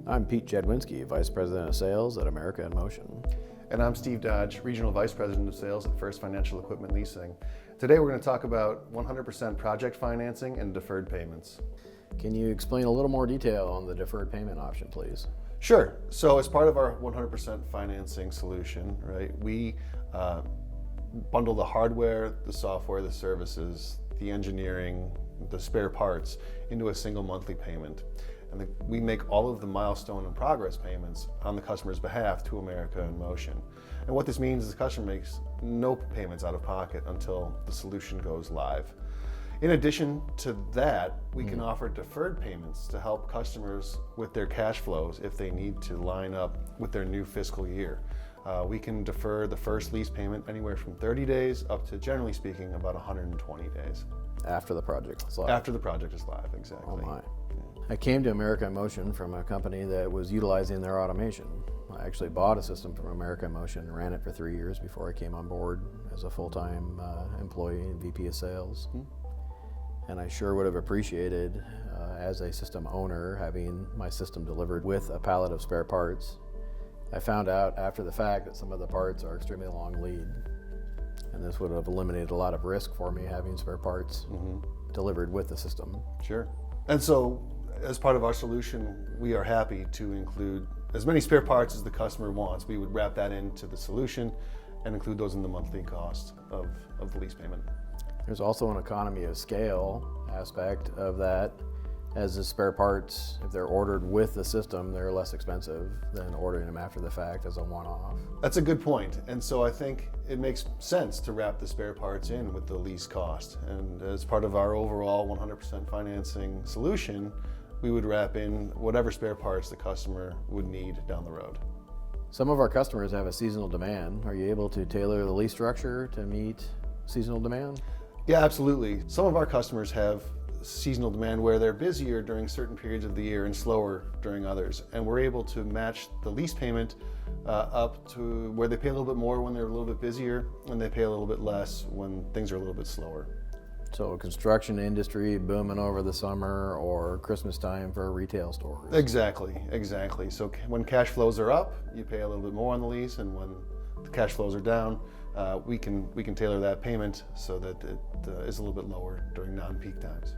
I'm Pete Jedwinski, Vice President of Sales at America in Motion. And I'm Steve Dodge, Regional Vice President of Sales at First Financial Equipment Leasing. Today we're going to talk about 100% project financing and deferred payments. Can you explain a little more detail on the deferred payment option, please? Sure. So as part of our 100% financing solution, right, we bundle the hardware, the software, the services, the engineering, the spare parts into a single monthly payment. And we make all of the milestone and progress payments on the customer's behalf to America in Motion. And what this means is the customer makes no payments out of pocket until the solution goes live. In addition to that, we can offer deferred payments to help customers with their cash flows if they need to line up with their new fiscal year. We can defer the first lease payment anywhere from 30 days up to, generally speaking, about 120 days. After the project is live? After the project is live, exactly. Oh my. I came to America in Motion from a company that was utilizing their automation. I actually bought a system from America in Motion and ran it for 3 years before I came on board as a full-time employee and VP of Sales. And I sure would have appreciated, as a system owner, having my system delivered with a pallet of spare parts. I found out after the fact that some of the parts are extremely long lead, and this would have eliminated a lot of risk for me having spare parts delivered with the system. Sure. And so, as part of our solution, we are happy to include as many spare parts as the customer wants. We would wrap that into the solution and include those in the monthly cost of the lease payment. There's also an economy of scale aspect of that, as the spare parts, if they're ordered with the system, they're less expensive than ordering them after the fact as a one-off. That's a good point. And so I think it makes sense to wrap the spare parts in with the lease cost. And as part of our overall 100% financing solution, we would wrap in whatever spare parts the customer would need down the road. Some of our customers have a seasonal demand. Are you able to tailor the lease structure to meet seasonal demand? Yeah, absolutely. Some of our customers have seasonal demand where they're busier during certain periods of the year and slower during others. And we're able to match the lease payment up to where they pay a little bit more when they're a little bit busier and they pay a little bit less when things are a little bit slower. So construction industry booming over the summer or Christmas time for retail stores. Exactly. So when cash flows are up, you pay a little bit more on the lease, and when the cash flows are down, we can tailor that payment so that it is a little bit lower during non-peak times.